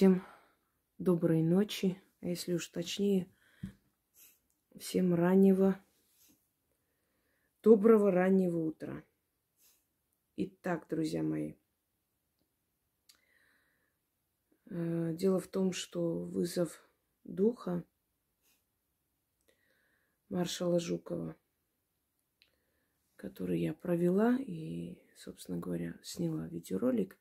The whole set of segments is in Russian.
Всем доброй ночи, а если уж точнее, всем доброго раннего утра. Итак, друзья мои, дело в том, что вызов духа маршала Жукова, который я провела и, собственно говоря, сняла видеоролик,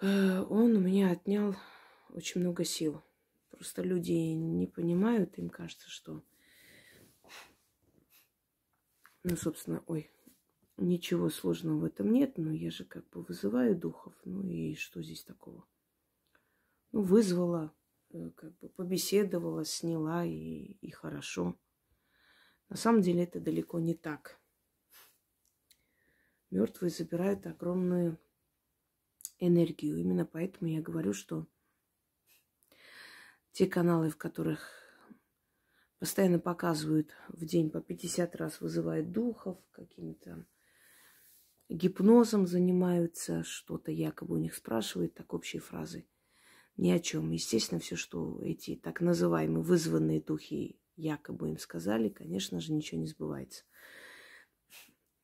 он у меня отнял очень много сил. Просто люди не понимают, им кажется, что, собственно, ничего сложного в этом нет, но я же как бы вызываю духов, и что здесь такого? Вызвала, как бы побеседовала, сняла и хорошо. На самом деле это далеко не так. Мертвые забирают огромную энергию. Именно поэтому я говорю, что те каналы, в которых постоянно показывают в день по 50 раз, вызывают духов, какими-то гипнозом занимаются, что-то якобы у них спрашивают, так общие фразы. Ни о чем. Естественно, все, что эти так называемые вызванные духи якобы им сказали, конечно же, ничего не сбывается.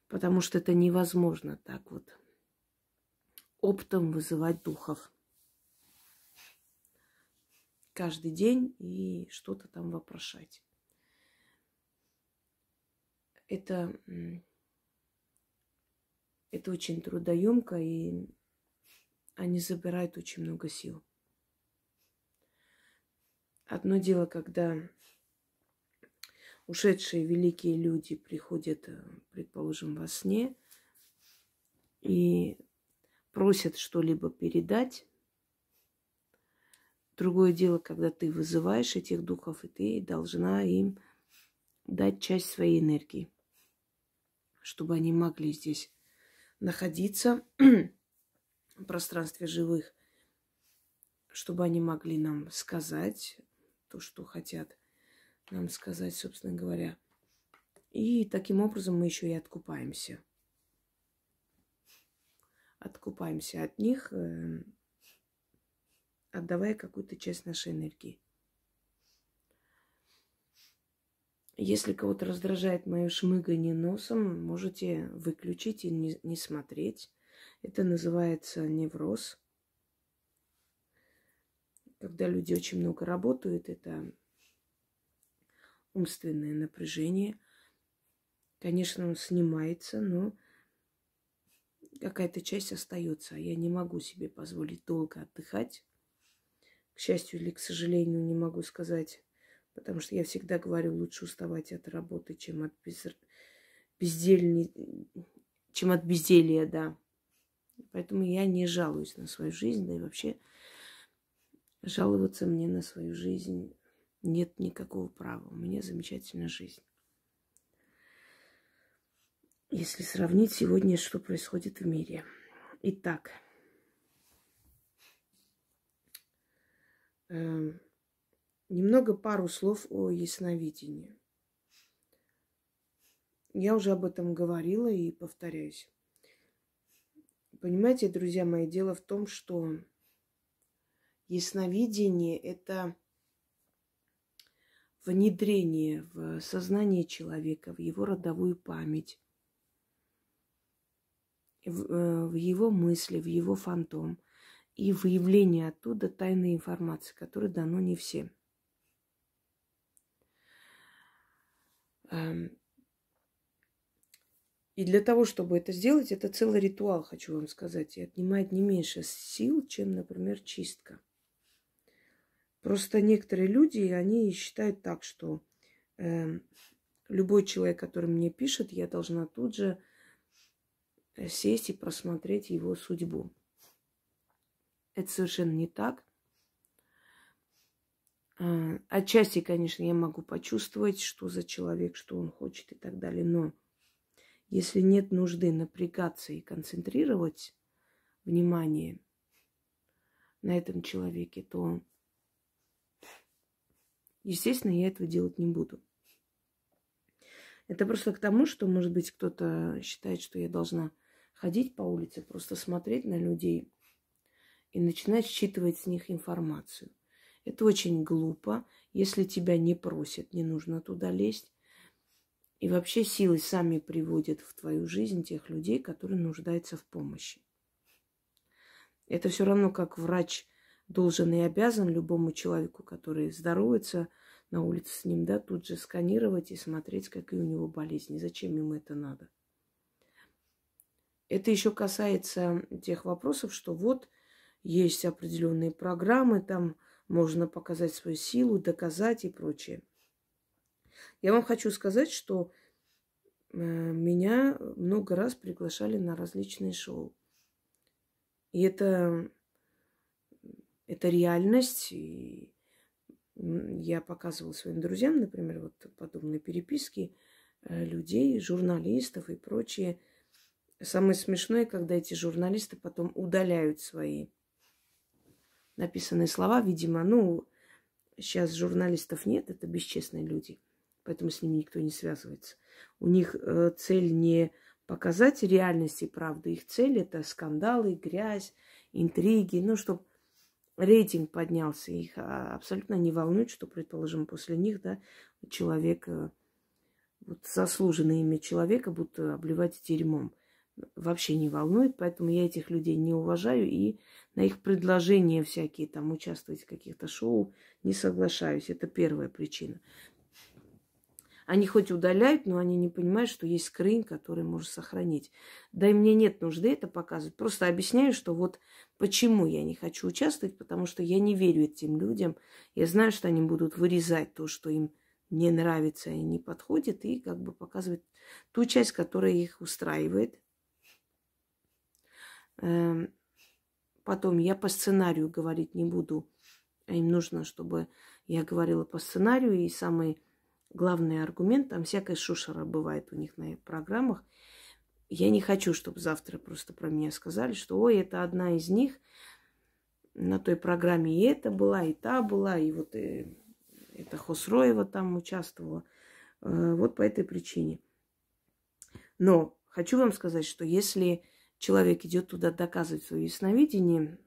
Потому что это невозможно так вот оптом вызывать духов каждый день и что-то там вопрошать. Это очень трудоемко, и они забирают очень много сил. Одно дело, когда ушедшие великие люди приходят, предположим, во сне и просят что-либо передать. Другое дело, когда ты вызываешь этих духов, и ты должна им дать часть своей энергии, чтобы они могли здесь находиться в пространстве живых, чтобы они могли нам сказать то, что хотят нам сказать, собственно говоря. И таким образом мы еще и откупаемся. Откупаемся от них, отдавая какую-то часть нашей энергии. Если кого-то раздражает мое шмыганье носом, можете выключить и не смотреть. Это называется невроз. Когда люди очень много работают, это умственное напряжение. Конечно, он снимается, но какая-то часть остается. Я не могу себе позволить долго отдыхать. К счастью или к сожалению, не могу сказать, потому что я всегда говорю, лучше уставать от работы, чем от безделья, да. Поэтому я не жалуюсь на свою жизнь, да и вообще жаловаться мне на свою жизнь нет никакого права. У меня замечательная жизнь. Если сравнить сегодня, что происходит в мире. Итак, пару слов о ясновидении. Я уже об этом говорила и повторяюсь. Понимаете, друзья мои, дело в том, что ясновидение – это внедрение в сознание человека, в его родовую память, в его мысли, в его фантом и выявление оттуда тайной информации, которая дано не всем. И для того, чтобы это сделать, это целый ритуал, хочу вам сказать, и отнимает не меньше сил, чем, например, чистка. Просто некоторые люди, они считают так, что любой человек, который мне пишет, я должна тут же сесть и просмотреть его судьбу. Это совершенно не так. Отчасти, конечно, я могу почувствовать, что за человек, что он хочет и так далее. Но если нет нужды напрягаться и концентрировать внимание на этом человеке, то, естественно, я этого делать не буду. Это просто к тому, что, может быть, кто-то считает, что я должна ходить по улице, просто смотреть на людей и начинать считывать с них информацию. Это очень глупо. Если тебя не просят, не нужно туда лезть. И вообще силы сами приводят в твою жизнь тех людей, которые нуждаются в помощи. Это все равно, как врач должен и обязан любому человеку, который здоровается на улице с ним, да, тут же сканировать и смотреть, какие у него болезни. Зачем ему это надо? Это еще касается тех вопросов, что вот есть определенные программы, там можно показать свою силу, доказать и прочее. Я вам хочу сказать, что меня много раз приглашали на различные шоу. И это реальность. И я показывала своим друзьям, например, вот подобные переписки людей, журналистов и прочее. Самое смешное, когда эти журналисты потом удаляют свои написанные слова. Видимо, сейчас журналистов нет, это бесчестные люди, поэтому с ними никто не связывается. У них цель не показать реальность и правду. Их цель – это скандалы, грязь, интриги, чтобы рейтинг поднялся. Их абсолютно не волнует, что, предположим, после них, да, человек, вот заслуженное имя человека будут обливать дерьмом. Вообще не волнует, поэтому я этих людей не уважаю и на их предложения всякие там участвовать в каких-то шоу не соглашаюсь. Это первая причина. Они хоть удаляют, но они не понимают, что есть скрин, который может сохранить. Да и мне нет нужды это показывать. Просто объясняю, что вот почему я не хочу участвовать, потому что я не верю этим людям. Я знаю, что они будут вырезать то, что им не нравится и не подходит, и как бы показывать ту часть, которая их устраивает. Потом я по сценарию говорить не буду. Им нужно, чтобы я говорила по сценарию. И самый главный аргумент, там всякая шушера бывает у них на программах. Я не хочу, чтобы завтра просто про меня сказали, что ой, это одна из них. На той программе и это была, и та была, и вот это Хосроева там участвовала. Вот по этой причине. Но хочу вам сказать, что если человек идет туда доказывать свое ясновидение,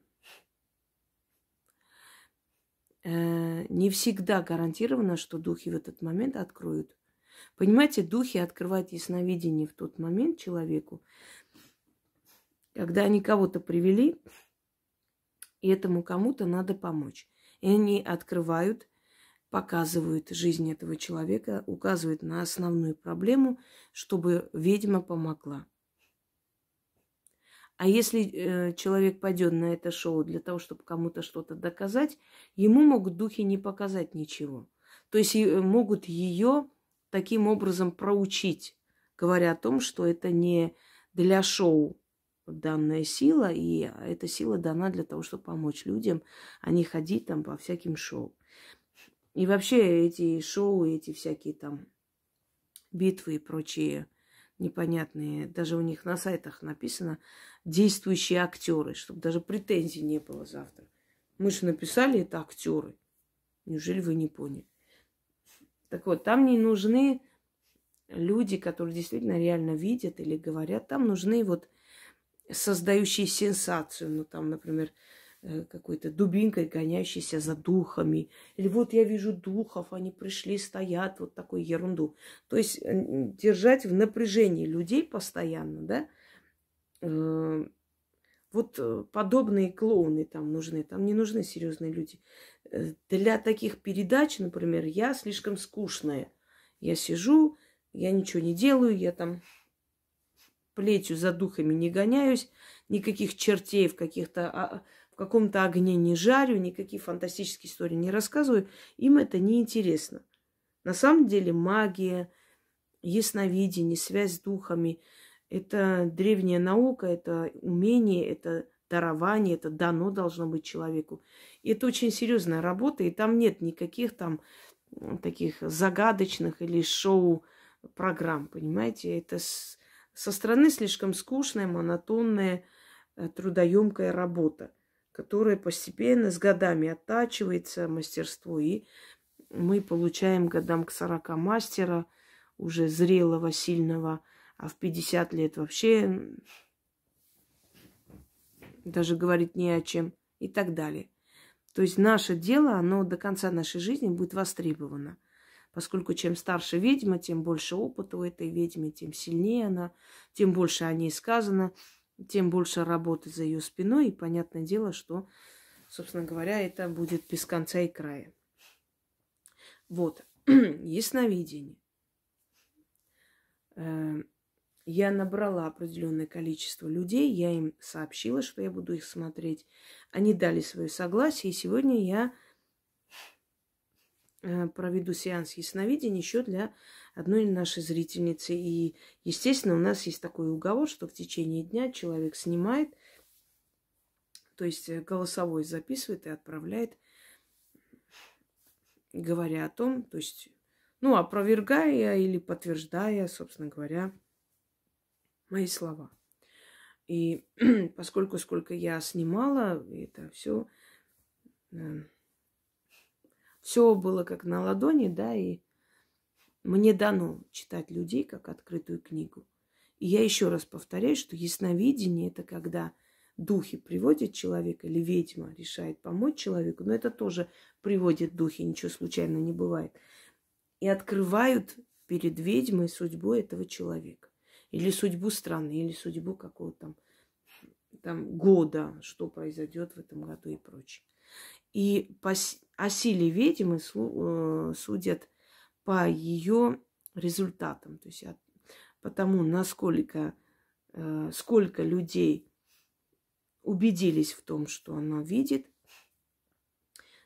не всегда гарантировано, что духи в этот момент откроют. Понимаете, духи открывают ясновидение в тот момент человеку, когда они кого-то привели, и этому кому-то надо помочь. И они открывают, показывают жизнь этого человека, указывают на основную проблему, чтобы ведьма помогла. А если человек пойдет на это шоу для того, чтобы кому-то что-то доказать, ему могут духи не показать ничего. То есть могут ее таким образом проучить, говоря о том, что это не для шоу данная сила, и эта сила дана для того, чтобы помочь людям, а не ходить там по всяким шоу. И вообще эти шоу, эти всякие там битвы и прочие непонятные, даже у них на сайтах написано действующие актеры, чтобы даже претензий не было завтра. Мы же написали, это актеры. Неужели вы не поняли? Так вот, там не нужны люди, которые действительно реально видят или говорят. Там нужны вот создающие сенсацию. Там, например, какой-то дубинкой гонящийся за духами. Или вот я вижу духов, они пришли, стоят, вот такую ерунду. То есть держать в напряжении людей постоянно, да. Вот подобные клоуны там нужны. Там не нужны серьезные люди. Для таких передач, например, я слишком скучная. Я сижу, я ничего не делаю, я там плетью за духами не гоняюсь, никаких чертей в каком-то огне не жарю, никакие фантастические истории не рассказываю. Им это не интересно. На самом деле магия, ясновидение, связь с духами – это древняя наука, это умение, это дарование, это дано должно быть человеку. И это очень серьезная работа, и там нет никаких там таких загадочных или шоу-программ, понимаете? Это со стороны слишком скучная, монотонная, трудоемкая работа, которая постепенно с годами оттачивается, мастерство, и мы получаем годам к 40 мастера, уже зрелого, сильного, а в 50 лет вообще даже говорить не о чем. и так далее. То есть наше дело, оно до конца нашей жизни будет востребовано. Поскольку чем старше ведьма, тем больше опыта у этой ведьмы, тем сильнее она, тем больше о ней сказано, тем больше работы за ее спиной. И понятное дело, что, собственно говоря, это будет без конца и края. Вот. Ясновидение. Я набрала определенное количество людей, я им сообщила, что я буду их смотреть. Они дали свое согласие, и сегодня я проведу сеанс ясновидения еще для одной нашей зрительницы. И, естественно, у нас есть такой уговор, что в течение дня человек снимает, то есть голосовой записывает и отправляет, говоря о том, то есть, ну, опровергая или подтверждая, собственно говоря, мои слова. И поскольку сколько я снимала, это все было как на ладони, да, и мне дано читать людей как открытую книгу. И я еще раз повторяю, что ясновидение – это когда духи приводят человека, или ведьма решает помочь человеку, но это тоже приводит духи, ничего случайно не бывает, и открывают перед ведьмой судьбу этого человека. Или судьбу страны, или судьбу какого-то там года, что произойдет в этом году и прочее. И о силе ведьмы судят по ее результатам. То есть по тому, насколько сколько людей убедились в том, что она видит,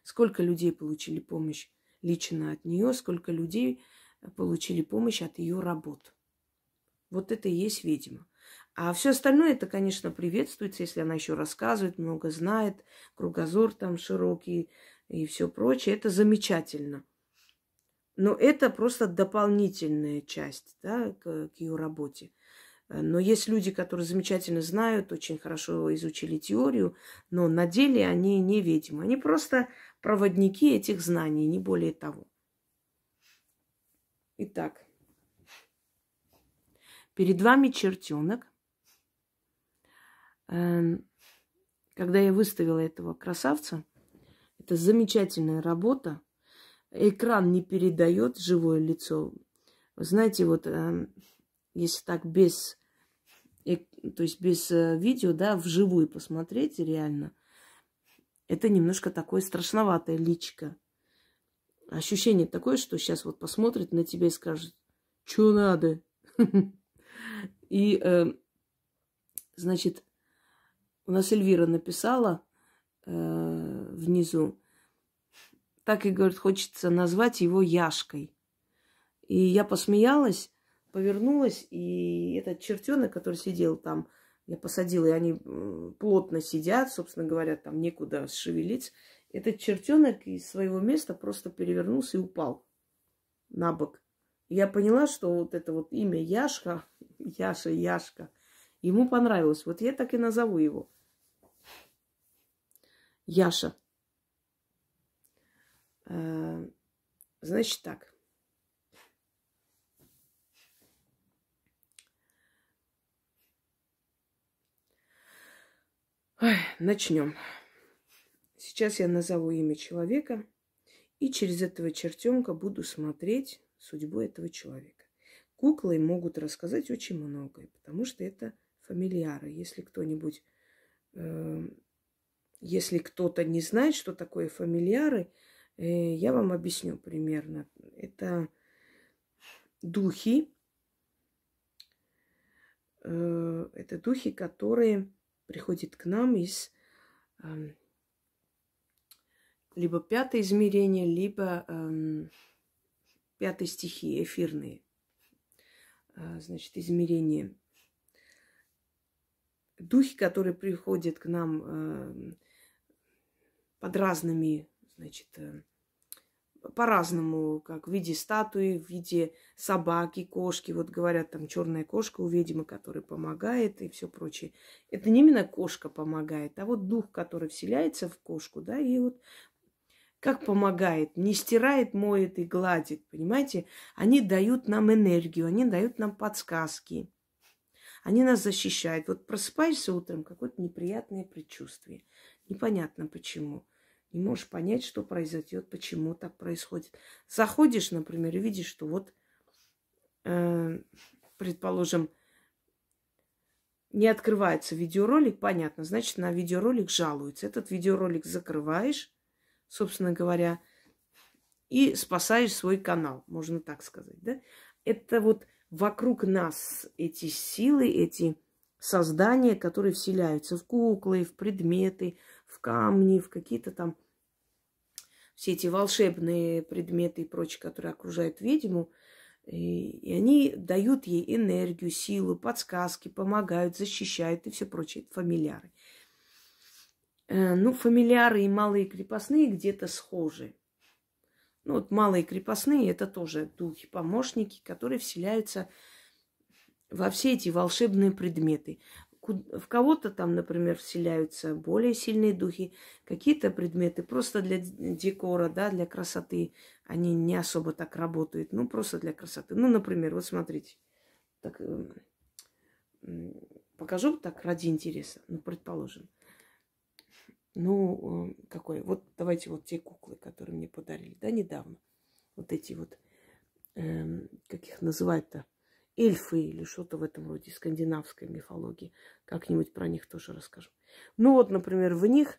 сколько людей получили помощь лично от нее, сколько людей получили помощь от ее работ. Вот это и есть ведьма. А все остальное, это, конечно, приветствуется, если она еще рассказывает, много знает, кругозор там широкий и все прочее. Это замечательно. Но это просто дополнительная часть, да, к ее работе. Но есть люди, которые замечательно знают, очень хорошо изучили теорию, но на деле они не ведьмы. Они просто проводники этих знаний, не более того. Итак, перед вами чертенок. Когда я выставила этого красавца, это замечательная работа. Экран не передает живое лицо. Вы знаете, вот если так то есть без видео, да, вживую посмотреть реально, это немножко такое страшноватое личико. Ощущение такое, что сейчас вот посмотрит на тебя и скажет, что надо. И, значит, у нас Эльвира написала внизу, так и, говорит, хочется назвать его Яшкой. И я посмеялась, повернулась, и этот чертенок, который сидел там, я посадила, и они плотно сидят, собственно говоря, там некуда шевелиться. Этот чертенок из своего места просто перевернулся и упал на бок. Я поняла, что вот это вот имя Яшка, Яшка, ему понравилось. Вот я так и назову его. Яша. Значит так. Начнем. Сейчас я назову имя человека, и через этого чертенка буду смотреть судьбу этого человека. Куклы могут рассказать очень многое, потому что это фамильяры. Если кто-нибудь, если кто-то не знает, что такое фамильяры, я вам объясню примерно. Это духи, которые приходят к нам из либо пятое измерение, либо пятой стихии, эфирные. Значит, измерения. Духи, которые приходят к нам под разными, значит, по-разному, как в виде статуи, в виде собаки, кошки. Вот говорят, там черная кошка у ведьмы, которая помогает и все прочее. Это не именно кошка помогает, а вот дух, который вселяется в кошку, да, и вот как помогает, не стирает, моет и гладит, понимаете? Они дают нам энергию, они дают нам подсказки. Они нас защищают. Вот просыпаешься утром, какое-то неприятное предчувствие. Непонятно почему. Не можешь понять, что произойдет, почему так происходит. Заходишь, например, и видишь, что вот, предположим, не открывается видеоролик, понятно, значит, на видеоролик жалуются. Этот видеоролик закрываешь, собственно говоря, и спасаешь свой канал, можно так сказать, да? Это вот вокруг нас эти силы, эти создания, которые вселяются в куклы, в предметы, в камни, в какие-то там все эти волшебные предметы и прочее, которые окружают ведьму, и они дают ей энергию, силу, подсказки, помогают, защищают и все прочее. Это фамильяры. Ну, фамильяры и малые крепостные где-то схожи. Ну, вот малые крепостные – это тоже духи-помощники, которые вселяются во все эти волшебные предметы. В кого-то там, например, вселяются более сильные духи, какие-то предметы просто для декора, да, для красоты. Они не особо так работают, ну, просто для красоты. Ну, например, вот смотрите, так, покажу так ради интереса, ну, предположим. Ну, какой? Вот давайте вот те куклы, которые мне подарили, да, недавно. Вот эти вот, как их называют-то? Эльфы или что-то в этом роде, скандинавской мифологии. Как-нибудь про них тоже расскажу. Ну вот, например, в них,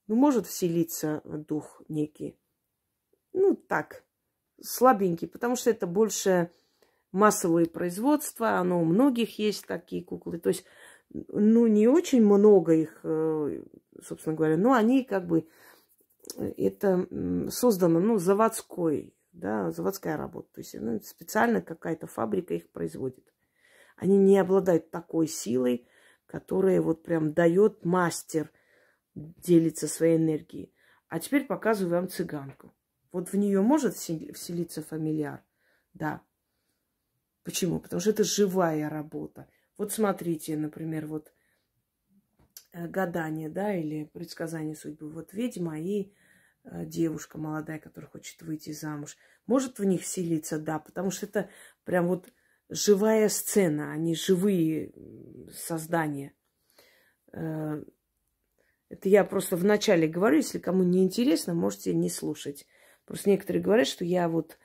ну, может вселиться дух некий. Ну, так, слабенький, потому что это больше массовое производство. Оно у многих есть такие куклы. То есть, ну, не очень много их, собственно говоря, но они как бы, это создано, ну, заводской, да, заводская работа. То есть, ну, специально какая-то фабрика их производит. Они не обладают такой силой, которая вот прям дает мастер делиться своей энергией. А теперь показываю вам цыганку. Вот в нее может вселиться фамильяр? Да. Почему? Потому что это живая работа. Вот смотрите, например, вот гадание, да, или предсказание судьбы. Вот ведьма и девушка молодая, которая хочет выйти замуж. Может в них вселиться? Да, потому что это прям вот живая сцена, они живые создания. Это я просто вначале говорю, если кому не интересно, можете не слушать. Просто некоторые говорят, что я вот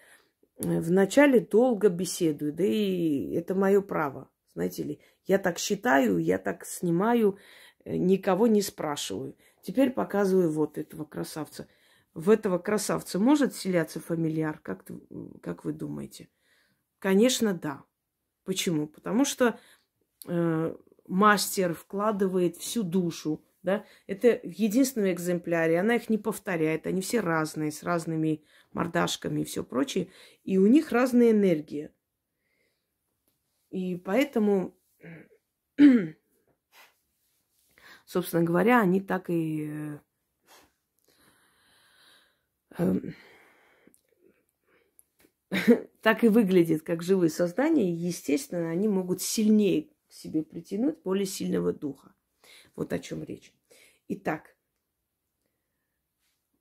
вначале долго беседую, да и это мое право, знаете ли. Я так считаю, я так снимаю, никого не спрашиваю. Теперь показываю вот этого красавца. В этого красавца может вселяться фамильяр, как вы думаете? Конечно, да. Почему? Потому что мастер вкладывает всю душу, да? Это в единственном экземпляре, она их не повторяет, они все разные, с разными мордашками и все прочее, и у них разная энергия. И поэтому, собственно говоря, они так и так и выглядят, как живые создания, и, естественно, они могут сильнее к себе притянуть более сильного духа. Вот о чем речь. Итак,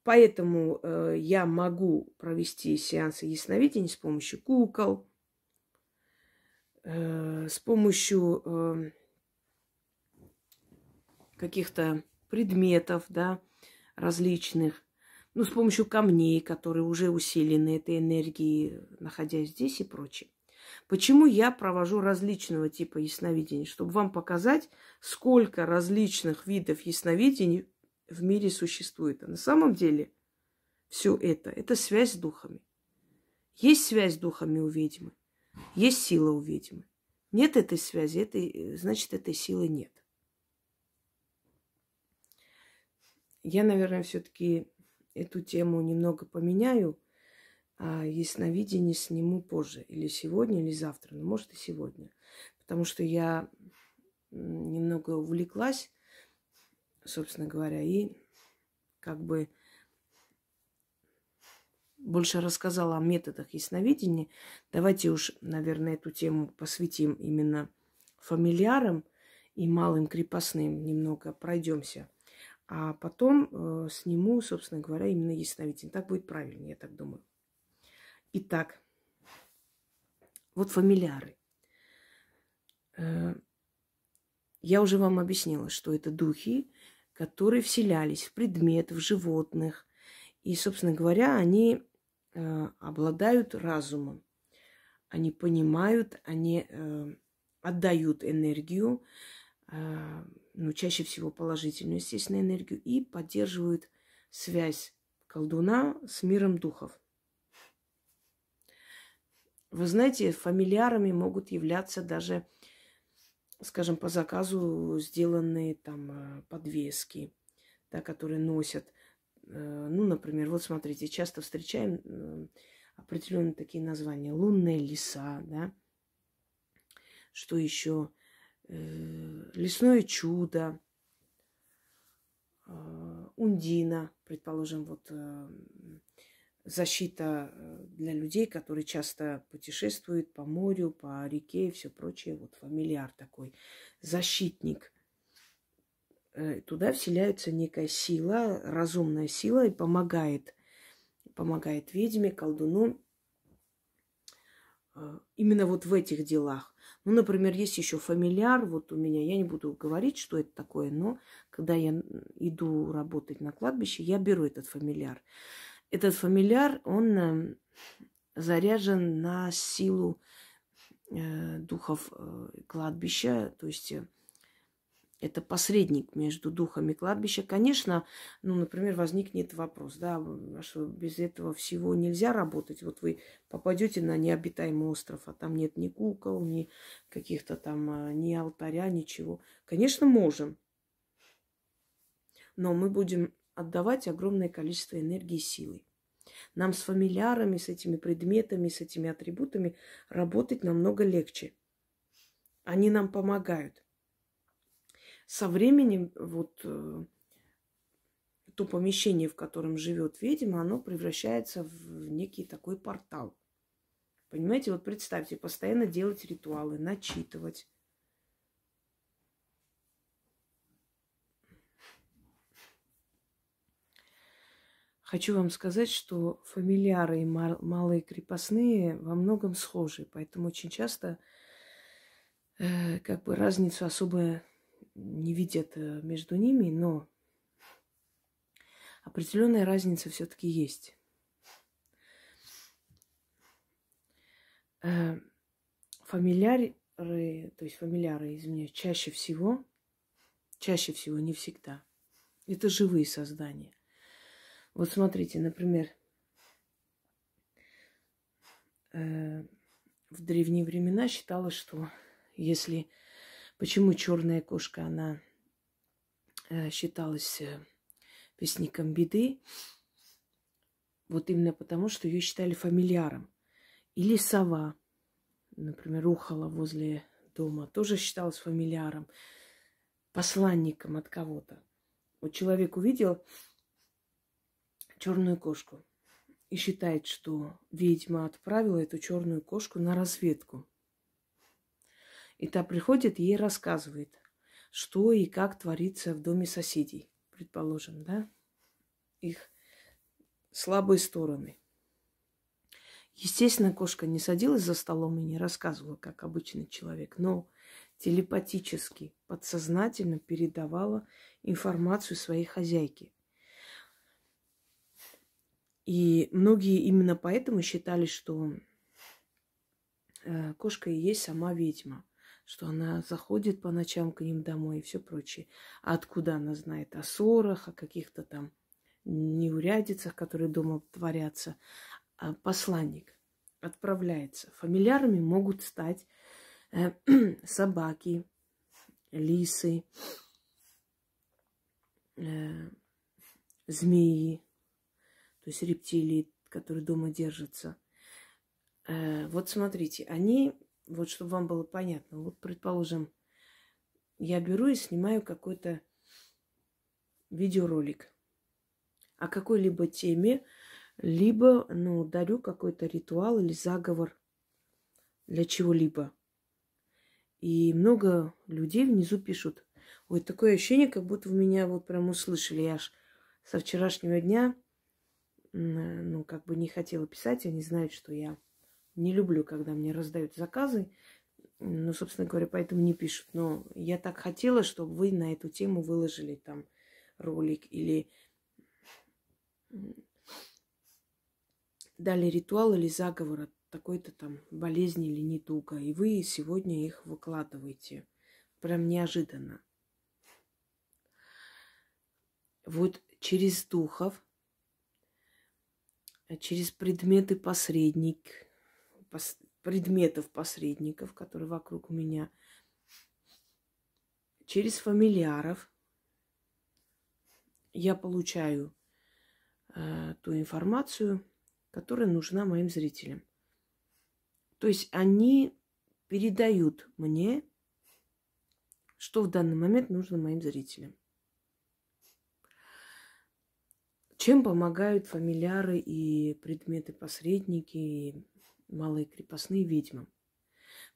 поэтому я могу провести сеансы ясновидения с помощью кукол, с помощью каких-то предметов, да, различных, ну, с помощью камней, которые уже усилены этой энергией, находясь здесь и прочее. Почему я провожу различного типа ясновидений? Чтобы вам показать, сколько различных видов ясновидений в мире существует. А на самом деле все это связь с духами. Есть связь с духами у ведьмы, есть сила у ведьмы. Нет этой связи, значит, этой силы нет. Я, наверное, все-таки эту тему немного поменяю, а ясновидение сниму позже. Или сегодня, или завтра. Ну, может, и сегодня. Потому что я немного увлеклась, собственно говоря, и как бы больше рассказала о методах ясновидения. Давайте уж, наверное, эту тему посвятим именно фамильярам и малым крепостным. Немного пройдемся. А потом сниму, собственно говоря, именно ясновидение. Так будет правильно, я так думаю. Итак, вот фамильяры. Я уже вам объяснила, что это духи, которые вселялись в предмет, в животных. И, собственно говоря, они обладают разумом. Они понимают, они отдают энергию, ну, чаще всего положительную, естественно, энергию, и поддерживают связь колдуна с миром духов. Вы знаете, фамильярами могут являться даже, скажем, по заказу сделанные там подвески, да, которые носят. Ну, например, вот смотрите, часто встречаем определенные такие названия. Лунные леса, да. Что еще? Лесное чудо, Ундина, предположим, вот защита для людей, которые часто путешествуют по морю, по реке и все прочее. Вот фамильяр такой, защитник. Туда вселяется некая сила, разумная сила, и помогает ведьме, колдуну именно вот в этих делах. Ну, например, есть еще фамильяр. Вот у меня, я не буду говорить, что это такое, но когда я иду работать на кладбище, я беру этот фамильяр. Этот фамильяр, он заряжен на силу духов кладбища, то есть это посредник между духами кладбища. Конечно, ну, например, возникнет вопрос, да, что без этого всего нельзя работать. Вот вы попадете на необитаемый остров, а там нет ни кукол, ни каких-то там, ни алтаря, ничего. Конечно, можем. Но мы будем отдавать огромное количество энергии и силы. Нам с фамильярами, с этими предметами, с этими атрибутами работать намного легче. Они нам помогают. Со временем вот то помещение, в котором живет ведьма, оно превращается в некий такой портал. Понимаете, вот представьте, постоянно делать ритуалы, начитывать. Хочу вам сказать, что фамильяры и малые крепостные во многом схожи, поэтому очень часто как бы разницу особо не видят между ними, но определенная разница все-таки есть. Фамильяры, извиняюсь, чаще всего, не всегда, это живые создания. Вот смотрите, например, в древние времена считалось, что если... Почему черная кошка, она считалась вестником беды? Вот именно потому, что ее считали фамильяром. Или сова, например, ухала возле дома, тоже считалась фамильяром, посланником от кого-то. Вот человек увидел черную кошку и считает, что ведьма отправила эту черную кошку на разведку. И та приходит и ей рассказывает, что и как творится в доме соседей, предположим, да, их слабые стороны. Естественно, кошка не садилась за столом и не рассказывала, как обычный человек, но телепатически, подсознательно передавала информацию своей хозяйке. И многие именно поэтому считали, что кошка и есть сама ведьма, что она заходит по ночам к ним домой и все прочее. А откуда она знает? О ссорах, о каких-то там неурядицах, которые дома творятся. А посланник отправляется. Фамильярами могут стать собаки, лисы, змеи, то есть рептилии, которые дома держатся. Вот смотрите, они, вот чтобы вам было понятно, вот предположим, я беру и снимаю какой-то видеоролик о какой-либо теме, либо, ну, дарю какой-то ритуал или заговор для чего-либо. И много людей внизу пишут: ой, такое ощущение, как будто вы меня вот прям услышали. Я аж со вчерашнего дня, ну, как бы не хотела писать. Они знают, что я не люблю, когда мне раздают заказы. Ну, собственно говоря, поэтому не пишут. Но я так хотела, чтобы вы на эту тему выложили там ролик или дали ритуал или заговор от такой-то там болезни или недуга. И вы сегодня их выкладываете. Прям неожиданно. Вот через духов, через предметов-посредников, которые вокруг меня, через фамильяров я получаю ту информацию, которая нужна моим зрителям. То есть они передают мне, что в данный момент нужно моим зрителям. Чем помогают фамильяры и предметы-посредники, и малые крепостные ведьмам?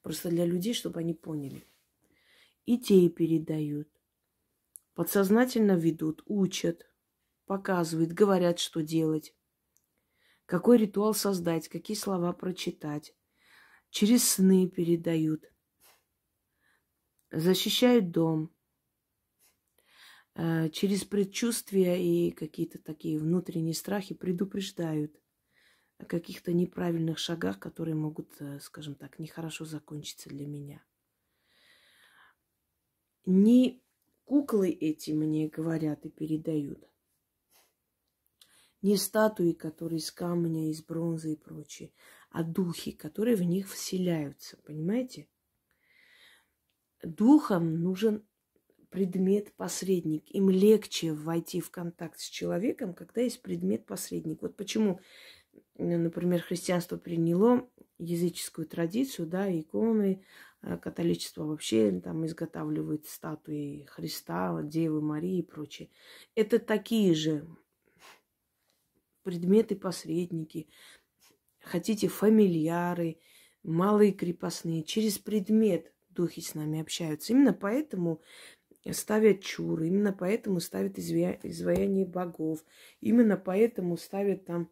Просто для людей, чтобы они поняли. Идеи передают, подсознательно ведут, учат, показывают, говорят, что делать, какой ритуал создать, какие слова прочитать. Через сны передают, защищают дом, через предчувствия и какие-то такие внутренние страхи предупреждают о каких-то неправильных шагах, которые могут, скажем так, нехорошо закончиться для меня. Не куклы эти мне говорят и передают, не статуи, которые из камня, из бронзы и прочее, а духи, которые в них вселяются. Понимаете? Духам нужен предмет-посредник. Им легче войти в контакт с человеком, когда есть предмет-посредник. Вот почему, например, христианство приняло языческую традицию, да, иконы, католичество вообще там изготавливает статуи Христа, Девы Марии и прочее. Это такие же предметы-посредники, хотите фамильяры, малые крепостные. Через предмет духи с нами общаются. Именно поэтому ставят чуры, именно поэтому ставят изваяние богов, именно поэтому ставят там,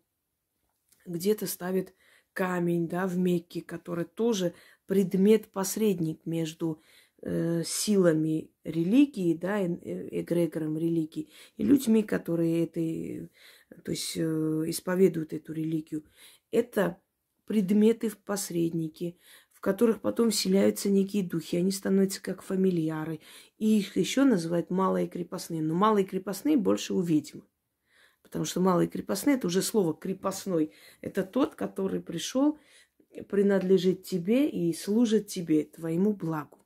где-то ставят камень, да, в Мекке, который тоже предмет-посредник между силами религии, да, эгрегором религии, и людьми, которые то есть исповедуют эту религию. Это предметы-посредники, в которых потом вселяются некие духи. Они становятся как фамильяры. И их еще называют малые крепостные. Но малые крепостные больше у ведьм. Потому что малые крепостные – это уже слово крепостной. Это тот, который пришел, принадлежит тебе и служит тебе, твоему благу.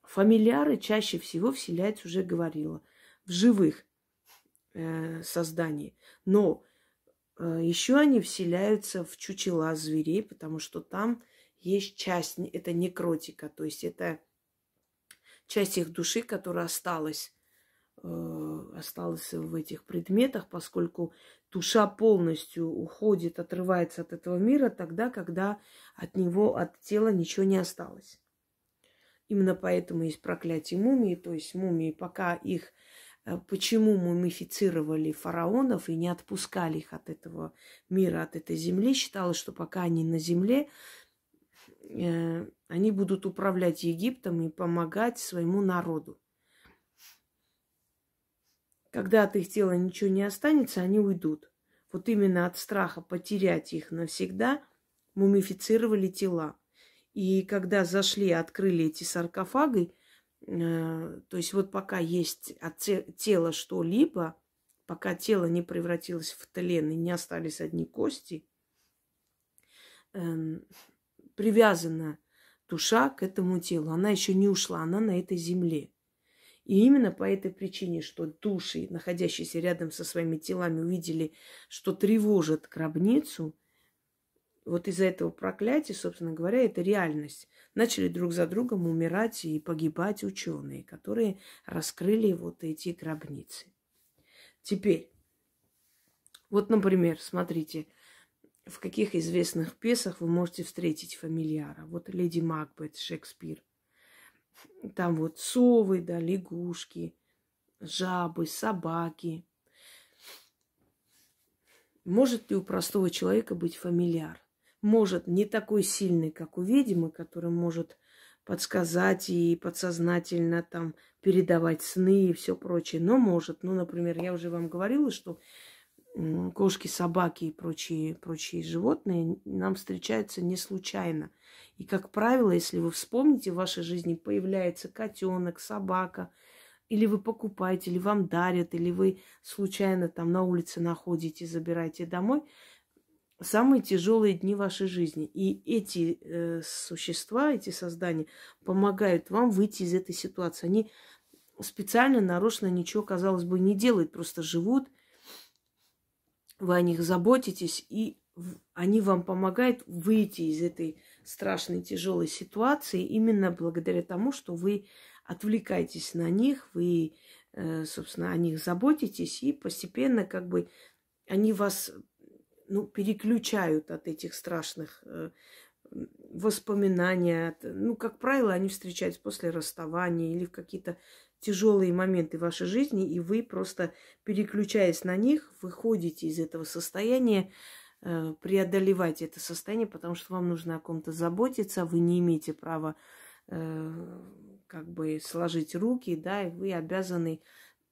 Фамильяры чаще всего вселяются, уже говорила, в живых созданий. Но еще они вселяются в чучела зверей, потому что там есть часть, это некротика, то есть это часть их души, которая осталась в этих предметах, поскольку душа полностью уходит, отрывается от этого мира тогда, когда от него, от тела ничего не осталось. Именно поэтому есть проклятие мумии, то есть мумии, пока их... Почему мумифицировали фараонов и не отпускали их от этого мира, от этой земли? Считалось, что пока они на земле, они будут управлять Египтом и помогать своему народу. Когда от их тела ничего не останется, они уйдут. Вот именно от страха потерять их навсегда мумифицировали тела. И когда зашли, открыли эти саркофаги, то есть вот пока есть от тела что-либо, пока тело не превратилось в тлен и не остались одни кости, привязана душа к этому телу. Она еще не ушла, она на этой земле. И именно по этой причине, что души, находящиеся рядом со своими телами, увидели, что тревожат гробницу, вот из-за этого проклятия, собственно говоря, это реальность. Начали друг за другом умирать и погибать ученые, которые раскрыли вот эти гробницы. Теперь, вот, например, смотрите, в каких известных пьесах вы можете встретить фамильяра. Вот «Леди Макбет», Шекспир. Там вот совы, да, лягушки, жабы, собаки. Может ли у простого человека быть фамильяр? может, не такой сильный, как у ведьмы, который может подсказать и подсознательно там передавать сны и все прочее, но может. Ну, например, я уже вам говорила, что кошки, собаки и прочие животные нам встречаются не случайно. И, как правило, если вы вспомните, в вашей жизни появляется котенок, собака, или вы покупаете, или вам дарят, или вы случайно там на улице находите, забираете домой, самые тяжелые дни вашей жизни. И эти существа, эти создания помогают вам выйти из этой ситуации. Они специально, нарочно ничего, казалось бы, не делают, просто живут, вы о них заботитесь, и они вам помогают выйти из этой страшной, тяжелой ситуации именно благодаря тому, что вы отвлекаетесь на них, вы, собственно, о них заботитесь, и постепенно как бы они вас, ну, переключают от этих страшных воспоминаний. Ну, как правило, они встречаются после расставания или в какие-то тяжелые моменты вашей жизни, и вы просто, переключаясь на них, выходите из этого состояния, преодолевайте это состояние, потому что вам нужно о ком-то заботиться, вы не имеете права как бы сложить руки, да, и вы обязаны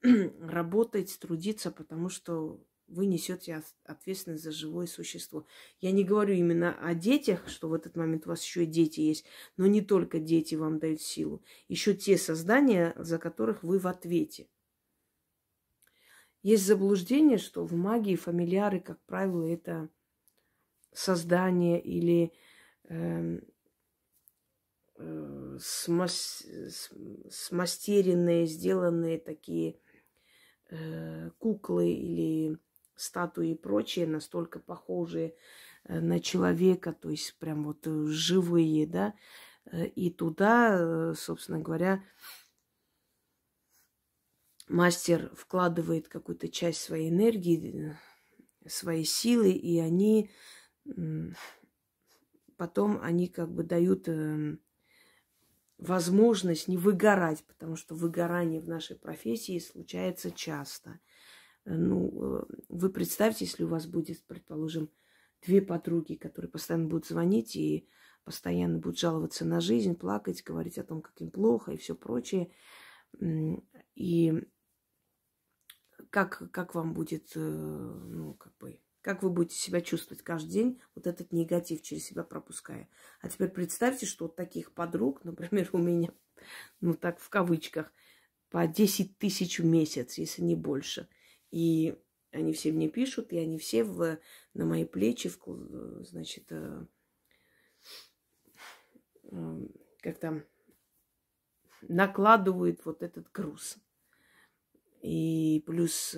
работать, трудиться, потому что вы несете ответственность за живое существо. Я не говорю именно о детях, что в этот момент у вас еще и дети есть, но не только дети вам дают силу, еще те создания, за которых вы в ответе. Есть заблуждение, что в магии фамильяры, как правило, это создания или смастеренные, сделанные такие куклы или статуи и прочее, настолько похожие на человека, то есть прям вот живые, да, и туда, собственно говоря, мастер вкладывает какую-то часть своей энергии, своей силы, и они потом они как бы дают возможность не выгорать, потому что выгорание в нашей профессии случается часто. Ну, вы представьте, если у вас будет, предположим, 2 подруги, которые постоянно будут звонить и постоянно будут жаловаться на жизнь, плакать, говорить о том, как им плохо и все прочее. И как вам будет, ну, как бы, как вы будете себя чувствовать каждый день, вот этот негатив через себя пропуская. А теперь представьте, что вот таких подруг, например, у меня, ну так в кавычках, по 10 тысяч в месяц, если не больше. И они все мне пишут, и они все на мои плечи, значит, как там, накладывают вот этот груз. И плюс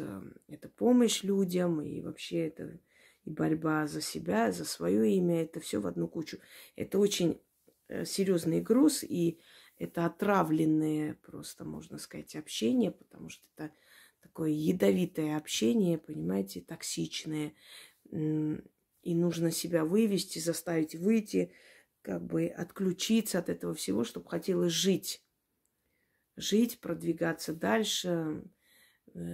это помощь людям, и вообще это и борьба за себя, за свое имя, это все в одну кучу. Это очень серьезный груз, и это отравленное просто, можно сказать, общение, потому что это такое ядовитое общение, понимаете, токсичное. И нужно себя вывести, заставить выйти, как бы отключиться от этого всего, чтобы хотелось жить. Жить, продвигаться дальше,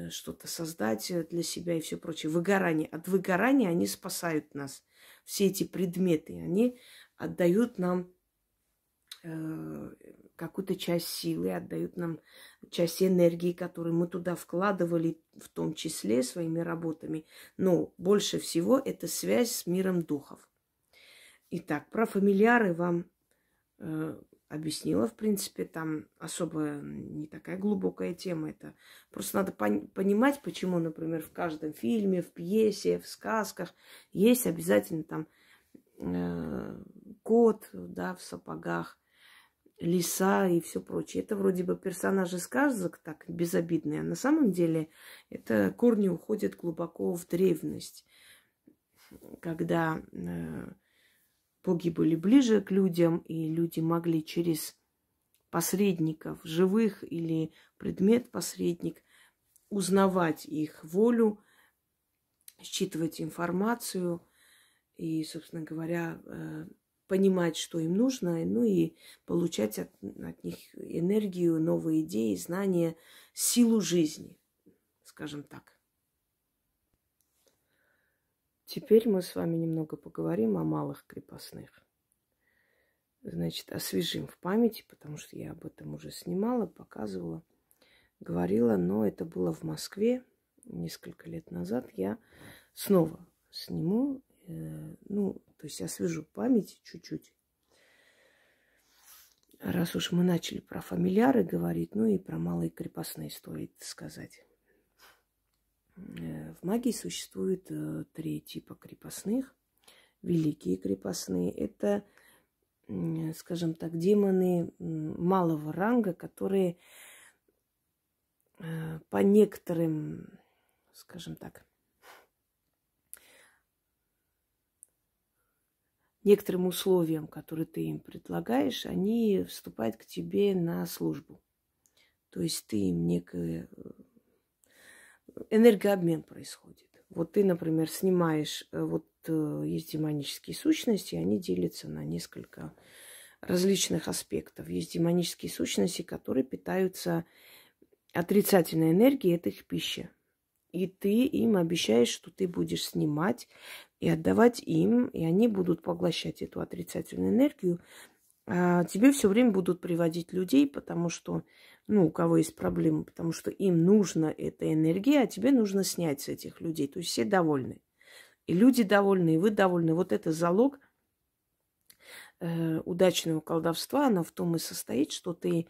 что-то создать для себя и все прочее. Выгорание. От выгорания они спасают нас. Все эти предметы, они отдают нам какую-то часть силы, отдают нам часть энергии, которую мы туда вкладывали, в том числе своими работами. Но больше всего это связь с миром духов. Итак, про фамильяры вам объяснила, в принципе, там особо не такая глубокая тема. Это просто надо понимать, почему, например, в каждом фильме, в пьесе, в сказках есть обязательно там кот, да, в сапогах, лиса и все прочее. Это вроде бы персонажи сказок так безобидные, а на самом деле это корни уходят глубоко в древность, когда боги были ближе к людям, и люди могли через посредников, живых или предмет-посредник, узнавать их волю, считывать информацию и, собственно говоря, понимать, что им нужно, ну и получать от них энергию, новые идеи, знания, силу жизни, скажем так. Теперь мы с вами немного поговорим о малых крепостных. Значит, освежим в памяти, потому что я об этом уже снимала, показывала, говорила, но это было в Москве несколько лет назад. Я снова сниму, то есть освежу память чуть-чуть. Раз уж мы начали про фамильяры говорить, ну и про малые крепостные стоит сказать. В магии существует 3 типа крепостных. Великие крепостные – это, скажем так, демоны малого ранга, которые по некоторым, скажем так, некоторым условиям, которые ты им предлагаешь, они вступают к тебе на службу. То есть ты им некое энергообмен происходит. Вот ты, например, снимаешь, есть демонические сущности, они делятся на несколько различных аспектов. Есть демонические сущности, которые питаются отрицательной энергией, это их пища. И ты им обещаешь, что ты будешь снимать и отдавать им, и они будут поглощать эту отрицательную энергию. А тебе все время будут приводить людей, потому что, у кого есть проблемы, потому что им нужна эта энергия, а тебе нужно снять с этих людей. То есть все довольны. И люди довольны, и вы довольны. Вот это залог удачного колдовства, оно в том и состоит, что ты...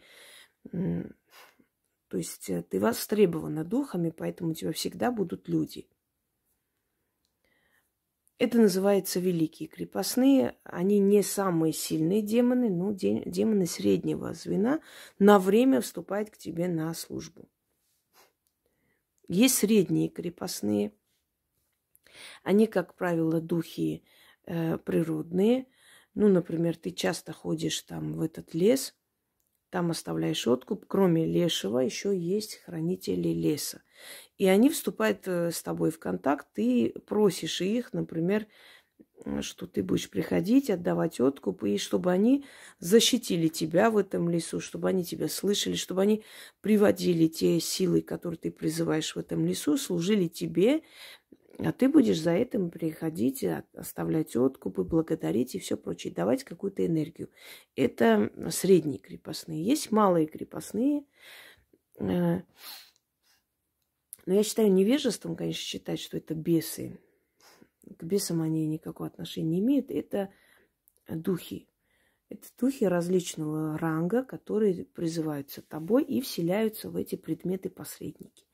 То есть ты востребована духами, поэтому у тебя всегда будут люди. Это называется великие крепостные. Они не самые сильные демоны, но демоны среднего звена на время вступают к тебе на службу. Есть средние крепостные. Они, как правило, духи природные. Например, ты часто ходишь там в этот лес, там оставляешь откуп. Кроме лешего еще есть хранители леса. И они вступают с тобой в контакт, ты просишь их, например, что ты будешь приходить, отдавать откуп, и чтобы они защитили тебя в этом лесу, чтобы они тебя слышали, чтобы они приводили те силы, которые ты призываешь в этом лесу, служили тебе, а ты будешь за этим приходить, оставлять откупы, благодарить и все прочее, давать какую-то энергию. Это средние крепостные. Есть малые крепостные. Но я считаю невежеством, конечно, считать, что это бесы. К бесам они никакого отношения не имеют. Это духи. Это духи различного ранга, которые призываются тобой и вселяются в эти предметы-посредники.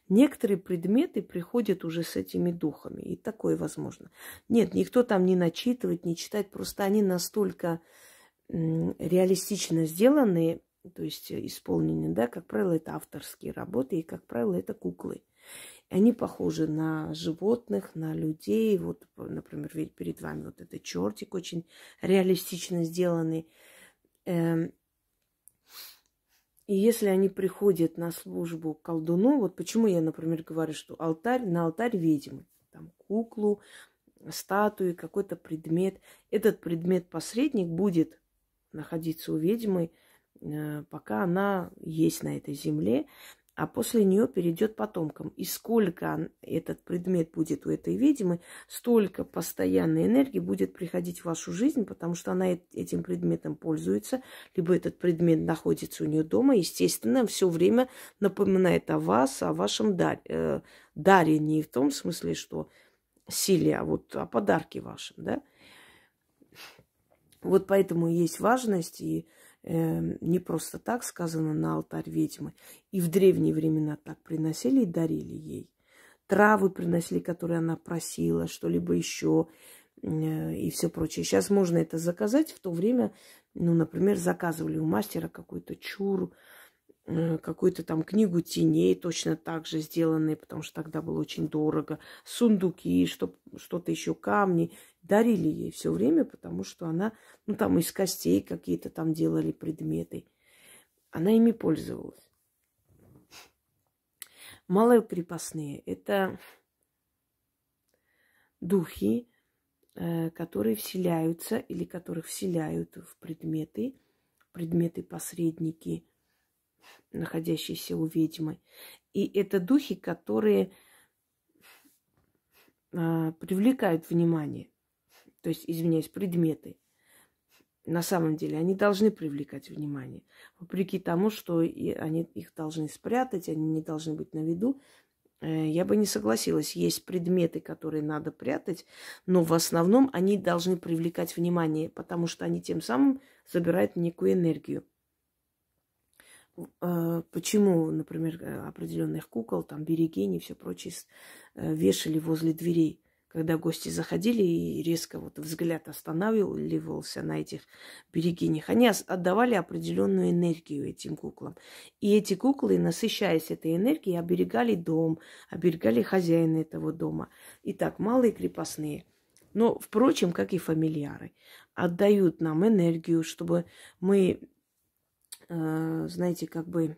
Некоторые предметы приходят уже с этими духами, и такое возможно. Нет, никто там не начитывает, не читает, просто они настолько реалистично сделаны, то есть исполнены, да, как правило, это авторские работы, и, как правило, это куклы. Они похожи на животных, на людей. Вот, например, перед вами вот этот чертик очень реалистично сделанный. И если они приходят на службу к колдуну, вот почему я, например, говорю, что на алтарь ведьмы, там куклу, статуи, какой-то предмет. Этот предмет-посредник будет находиться у ведьмы, пока она есть на этой земле, а после нее перейдет потомкам. И сколько этот предмет будет у этой ведьмы, столько постоянной энергии будет приходить в вашу жизнь, потому что она этим предметом пользуется, либо этот предмет находится у нее дома, естественно, все время напоминает о вас, о вашем даре. Даре не в том смысле, что силе, а вот о подарке вашем, да. Вот поэтому есть важность, и не просто так сказано на алтарь ведьмы. И в древние времена так приносили и дарили ей. Травы приносили, которые она просила, что-либо еще и все прочее. Сейчас можно это заказать. В то время, например, заказывали у мастера какой-то чур, какую-то там книгу теней, точно так же сделанные, потому что тогда было очень дорого. Сундуки, что-то еще, камни. Дарили ей все время, потому что она, там из костей какие-то там делали предметы. Она ими пользовалась. Малые крепостные – это духи, которые вселяются или которых вселяют в предметы-посредники, находящиеся у ведьмы. И это духи, которые привлекают внимание. То есть, извиняюсь, предметы. На самом деле они должны привлекать внимание. Вопреки тому, что они их должны спрятать, они не должны быть на виду. Я бы не согласилась. Есть предметы, которые надо прятать, но в основном они должны привлекать внимание, потому что они тем самым забирают некую энергию. Почему, например, определенных кукол, там, берегинь и все прочее вешали возле дверей, когда гости заходили и резко вот взгляд останавливался на этих берегинях. Они отдавали определенную энергию этим куклам. И эти куклы, насыщаясь этой энергией, оберегали дом, оберегали хозяина этого дома. Итак, малые крепостные. Но, впрочем, как и фамильяры, отдают нам энергию, чтобы мы, знаете, как бы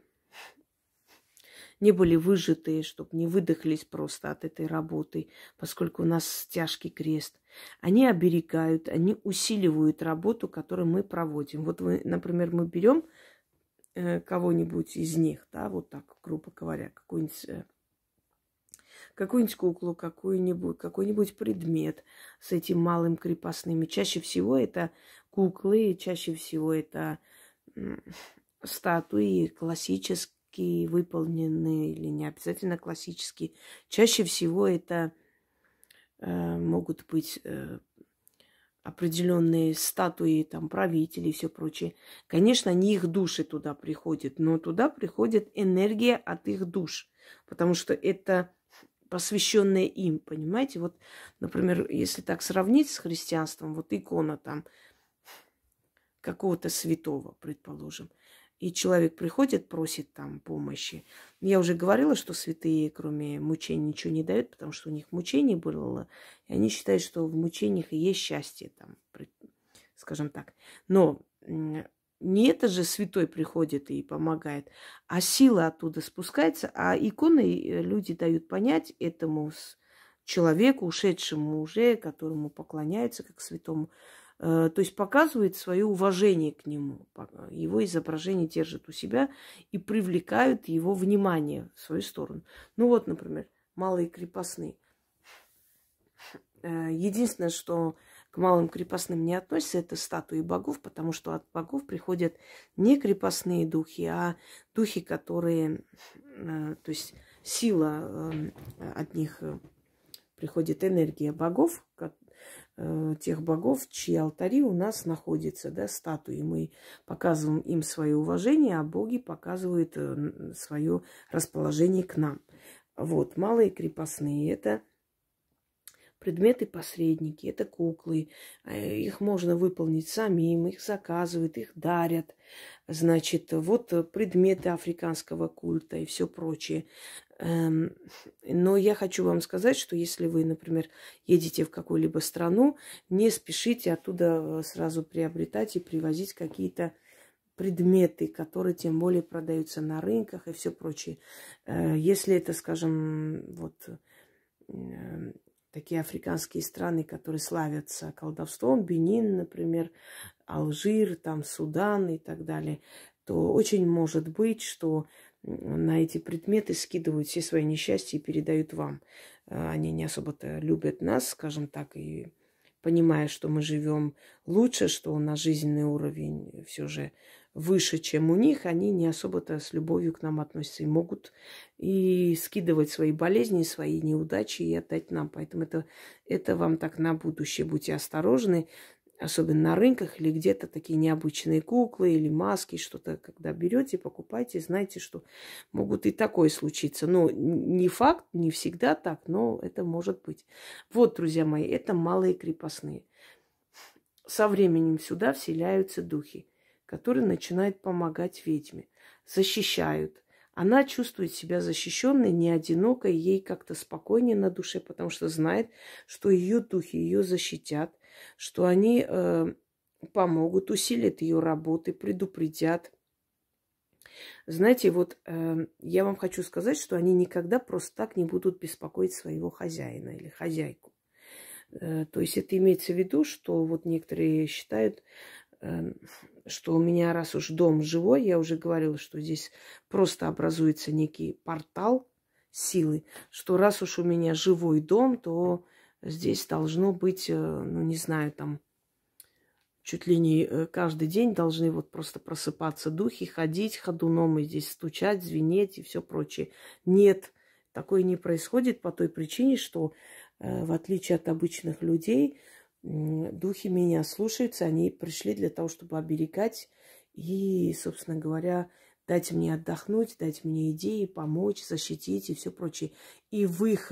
не были выжатые, чтобы не выдохлись просто от этой работы, поскольку у нас тяжкий крест. Они оберегают, они усиливают работу, которую мы проводим. Вот, например, мы берем кого-нибудь из них, да, вот так, грубо говоря, какую-нибудь куклу, какой-нибудь предмет с этим малым крепостными. Чаще всего это куклы, чаще всего это статуи классические, выполненные или не обязательно классические. Чаще всего это могут быть определенные статуи там, правителей и все прочее. Конечно, не их души туда приходят, но туда приходит энергия от их душ, потому что это посвященное им, понимаете? Вот, например, если так сравнить с христианством, вот икона там какого-то святого, предположим, и человек приходит, просит там помощи. Я уже говорила, что святые, кроме мучений, ничего не дают, потому что у них мучений было, и они считают, что в мучениях и есть счастье, там, скажем так. Но не это же святой приходит и помогает, а сила оттуда спускается, а иконы люди дают понять этому человеку, ушедшему уже, которому поклоняются как святому, то есть показывает свое уважение к нему. Его изображение держат у себя и привлекают его внимание в свою сторону. Ну вот, например, малые крепостные. Единственное, что к малым крепостным не относится, это статуи богов, потому что от богов приходят не крепостные духи, а духи, которые, то есть сила от них приходит, энергия богов, тех богов, чьи алтари у нас находятся, да, статуи. Мы показываем им свое уважение, а боги показывают свое расположение к нам. Вот, малые крепостные – это предметы-посредники, это куклы. Их можно выполнить самим, их заказывают, их дарят. Значит, вот предметы африканского культа и все прочее. Но я хочу вам сказать, что если вы, например, едете в какую-либо страну, не спешите оттуда сразу приобретать и привозить какие-то предметы, которые тем более продаются на рынках и все прочее. Если это, скажем, вот такие африканские страны, которые славятся колдовством, Бенин, например, Алжир, там Судан и так далее, то очень может быть, что на эти предметы скидывают все свои несчастья и передают вам. Они не особо-то любят нас, скажем так, и понимая, что мы живем лучше, что у нас жизненный уровень все же выше, чем у них, они не особо-то с любовью к нам относятся и могут и скидывать свои болезни, свои неудачи и отдать нам. Поэтому это вам так на будущее. Будьте осторожны. Особенно на рынках или где-то такие необычные куклы или маски, что-то, когда берете, покупайте, знайте, что могут и такое случиться. Ну, не факт, не всегда так, но это может быть. Вот, друзья мои, это малые крепостные. Со временем сюда вселяются духи, которые начинают помогать ведьме, защищают. Она чувствует себя защищенной, не одинокой, ей как-то спокойнее на душе, потому что знает, что ее духи ее защитят, что они помогут, усилят ее работы, предупредят. Знаете, вот я вам хочу сказать, что они никогда просто так не будут беспокоить своего хозяина или хозяйку. То есть это имеется в виду, что вот некоторые считают, что у меня, раз уж дом живой, я уже говорила, что здесь просто образуется некий портал силы, что раз уж у меня живой дом, то здесь должно быть, ну, не знаю, там, чуть ли не каждый день должны вот просто просыпаться духи, ходить ходуном и здесь стучать, звенеть и все прочее. Нет, такое не происходит по той причине, что в отличие от обычных людей, духи меня слушаются, они пришли для того, чтобы оберегать и, собственно говоря, дать мне отдохнуть, дать мне идеи, помочь, защитить и все прочее. И в их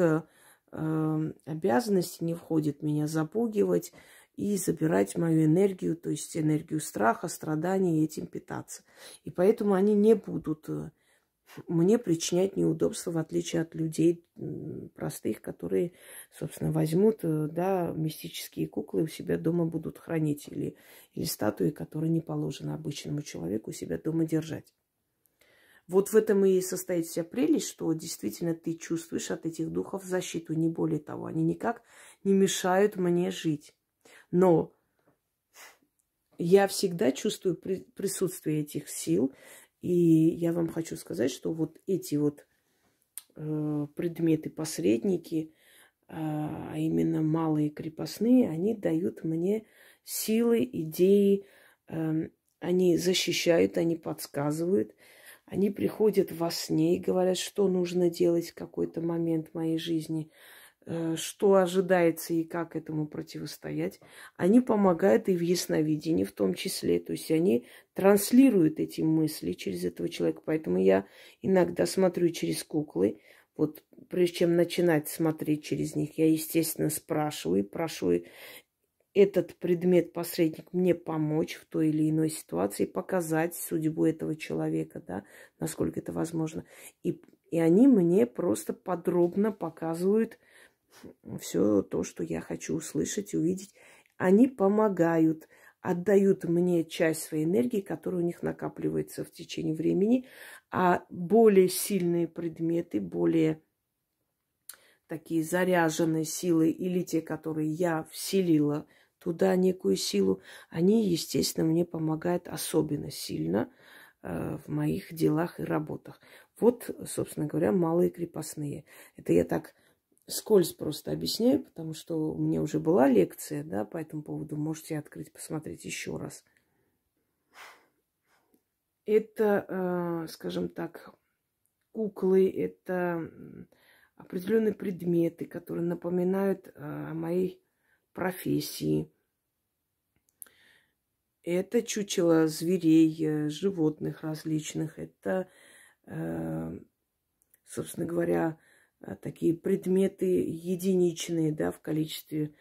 обязанности не входит меня запугивать и забирать мою энергию, то есть энергию страха, страданий, и этим питаться. И поэтому они не будут мне причинять неудобства, в отличие от людей простых, которые, собственно, возьмут, да, мистические куклы у себя дома будут хранить, или статуи, которые не положено обычному человеку у себя дома держать. Вот в этом и состоит вся прелесть, что действительно ты чувствуешь от этих духов защиту, не более того. Они никак не мешают мне жить. Но я всегда чувствую присутствие этих сил. И я вам хочу сказать, что вот эти вот предметы-посредники, а именно малые крепостные, они дают мне силы, идеи, они защищают, они подсказывают. Они приходят во сне и говорят, что нужно делать в какой-то момент в моей жизни, что ожидается и как этому противостоять. Они помогают и в ясновидении в том числе. То есть они транслируют эти мысли через этого человека. Поэтому я иногда смотрю через куклы. Вот прежде чем начинать смотреть через них, я, естественно, спрашиваю, прошу этот предмет-посредник мне помочь в той или иной ситуации, показать судьбу этого человека, да, насколько это возможно. И они мне просто подробно показывают все то, что я хочу услышать, увидеть. Они помогают, отдают мне часть своей энергии, которая у них накапливается в течение времени, а более сильные предметы, более такие заряженные силы или те, которые я вселила туда некую силу, они, естественно, мне помогают особенно сильно в моих делах и работах. Вот, собственно говоря, малые крепостные. Это я так вскользь просто объясняю, потому что у меня уже была лекция, да, по этому поводу. Можете открыть, посмотреть еще раз. Это, скажем так, куклы, это определенные предметы, которые напоминают о моей профессии. Это чучело зверей, животных различных. Это, собственно говоря, такие предметы единичные, да, в количестве,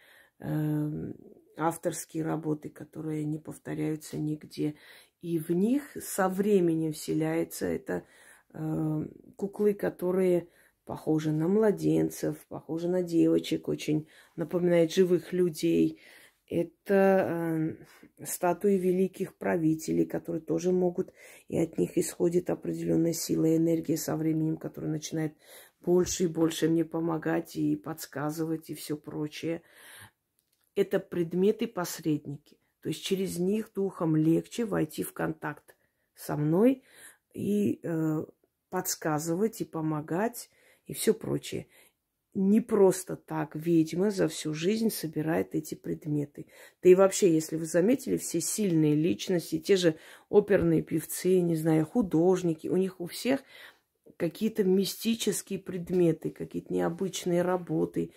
авторские работы, которые не повторяются нигде. И в них со временем вселяется это куклы, которые похожи на младенцев, похожи на девочек, очень напоминают живых людей. Это статуи великих правителей, которые тоже могут, и от них исходит определенная сила и энергия со временем, которая начинает больше и больше мне помогать и подсказывать и все прочее. Это предметы-посредники. То есть через них духом легче войти в контакт со мной и подсказывать, и помогать, и все прочее. Не просто так ведьма за всю жизнь собирает эти предметы. Да и вообще, если вы заметили, все сильные личности, те же оперные певцы, не знаю, художники, у них у всех какие-то мистические предметы, какие-то необычные работы,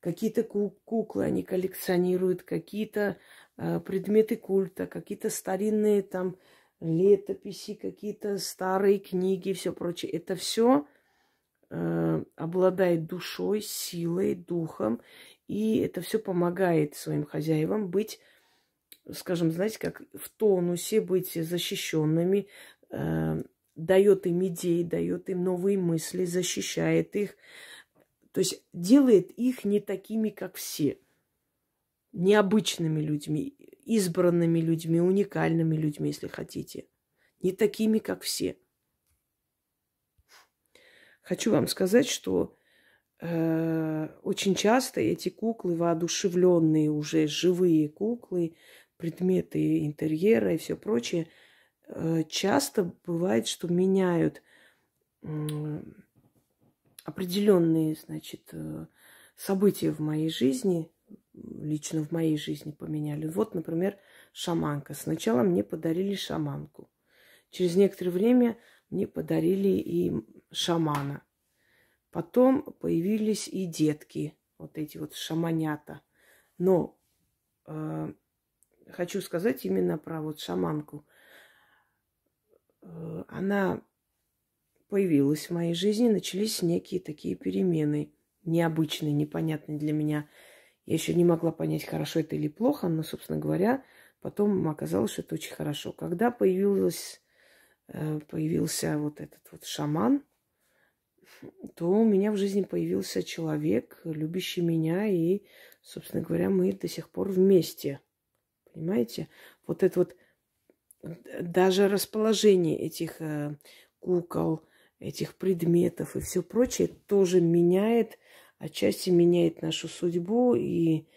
какие-то куклы они коллекционируют, какие-то предметы культа, какие-то старинные там летописи, какие-то старые книги, все прочее. Это все обладает душой, силой, духом, и это все помогает своим хозяевам быть, скажем, знаете, как в тонусе, быть защищенными, дает им идеи, дает им новые мысли, защищает их, то есть делает их не такими, как все, необычными людьми, избранными людьми, уникальными людьми, если хотите, не такими, как все. Хочу вам сказать, что очень часто эти куклы, воодушевленные уже живые куклы, предметы интерьера и все прочее, часто бывает, что меняют определенные, значит, события в моей жизни, лично в моей жизни поменяли. Вот, например, шаманка. Сначала мне подарили шаманку. Через некоторое время мне подарили и шамана. Потом появились и детки, вот эти вот шаманята. Но хочу сказать именно про вот шаманку. Она появилась в моей жизни, начались некие такие перемены, необычные, непонятные для меня. Я еще не могла понять, хорошо это или плохо, но, собственно говоря, потом оказалось, что это очень хорошо. Когда появился вот этот вот шаман, то у меня в жизни появился человек, любящий меня, и, собственно говоря, мы до сих пор вместе. Понимаете? Вот это вот даже расположение этих кукол, этих предметов и все прочее тоже меняет, отчасти меняет нашу судьбу и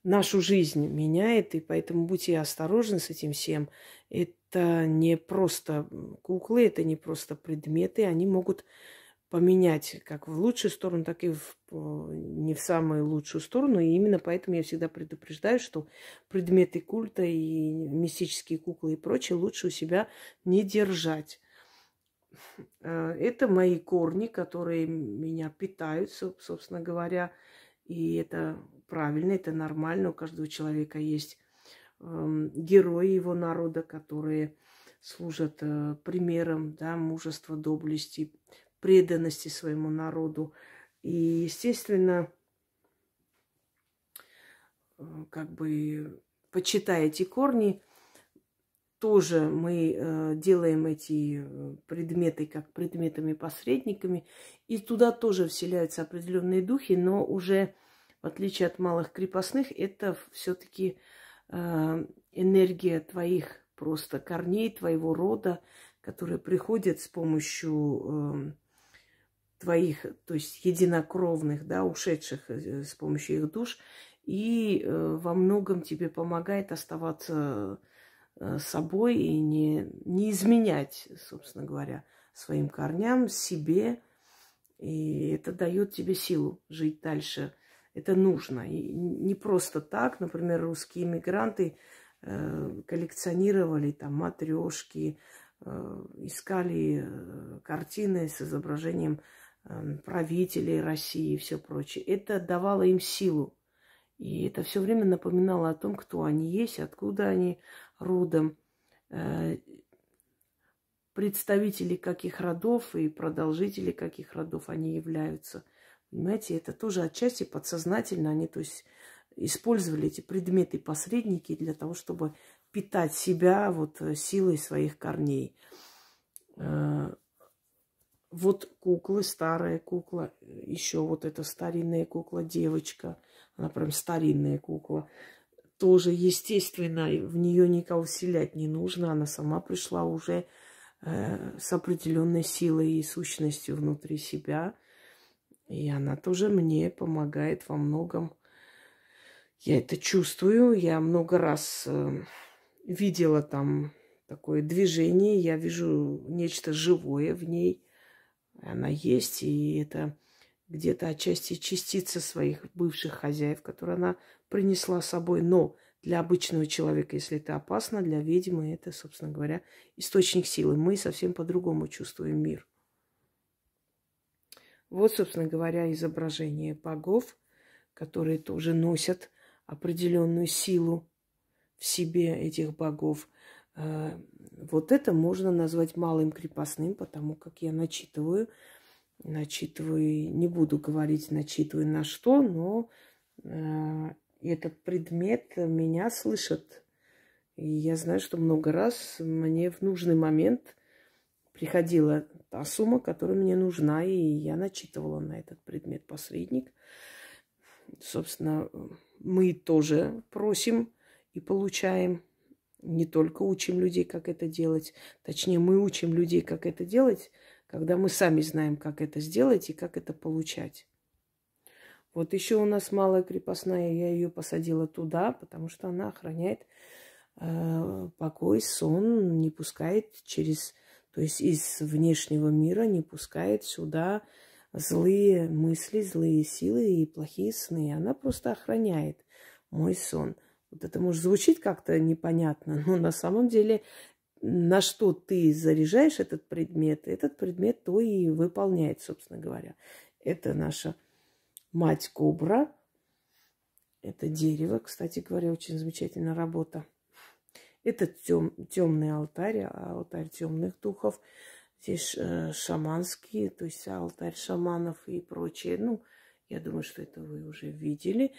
нашу жизнь меняет, и поэтому будьте осторожны с этим всем. Это не просто куклы, это не просто предметы, они могут поменять как в лучшую сторону, так и не в самую лучшую сторону. И именно поэтому я всегда предупреждаю, что предметы культа и мистические куклы и прочее лучше у себя не держать. Это мои корни, которые меня питают, собственно говоря. И это правильно, это нормально. У каждого человека есть герои его народа, которые служат примером, да, мужества, доблести, преданности своему народу. И, естественно, как бы почитая эти корни, тоже мы делаем эти предметы как предметами-посредниками, и туда тоже вселяются определенные духи, но уже, в отличие от малых крепостных, это все-таки энергия твоих просто корней, твоего рода, которые приходят с помощью твоих, то есть единокровных, да, ушедших с помощью их душ, и во многом тебе помогает оставаться собой и не изменять, собственно говоря, своим корням, себе. И это дает тебе силу жить дальше. Это нужно. И не просто так. Например, русские иммигранты коллекционировали там матрешки, искали картины с изображением правителей России и все прочее. Это давало им силу. И это все время напоминало о том, кто они есть, откуда они родом, представители каких родов и продолжители каких родов они являются. Понимаете, это тоже отчасти подсознательно. Они, то есть, использовали эти предметы-посредники для того, чтобы питать себя вот силой своих корней. Вот куклы, старая кукла, еще вот эта старинная кукла, девочка, она прям старинная кукла. Тоже, естественно, в нее никого вселять не нужно, она сама пришла уже с определенной силой и сущностью внутри себя. И она тоже мне помогает во многом. Я это чувствую, я много раз видела там такое движение, я вижу нечто живое в ней. Она есть, и это где-то отчасти частица своих бывших хозяев, которые она принесла с собой. Но для обычного человека, если это опасно, для ведьмы это, собственно говоря, источник силы. Мы совсем по-другому чувствуем мир. Вот, собственно говоря, изображение богов, которые тоже носят определенную силу в себе, этих богов. Вот это можно назвать малым крепостным, потому как я начитываю, не буду говорить, начитываю на что, но этот предмет меня слышит. И я знаю, что много раз мне в нужный момент приходила та сумма, которая мне нужна, и я начитывала на этот предмет-посредник. Собственно, мы тоже просим и получаем. Не только учим людей, как это делать. Точнее, мы учим людей, как это делать, когда мы сами знаем, как это сделать и как это получать. Вот еще у нас малая крепостная, я ее посадила туда, потому что она охраняет покой, сон, не пускает через, то есть из внешнего мира не пускает сюда злые мысли, злые силы и плохие сны. Она просто охраняет мой сон. Вот это может звучить как-то непонятно, но на самом деле на что ты заряжаешь этот предмет то и выполняет, собственно говоря. Это наша мать-кобра. Это дерево, кстати говоря, очень замечательная работа. Это темный алтарь, алтарь темных духов. Здесь шаманские, то есть алтарь шаманов и прочее. Ну, я думаю, что это вы уже видели.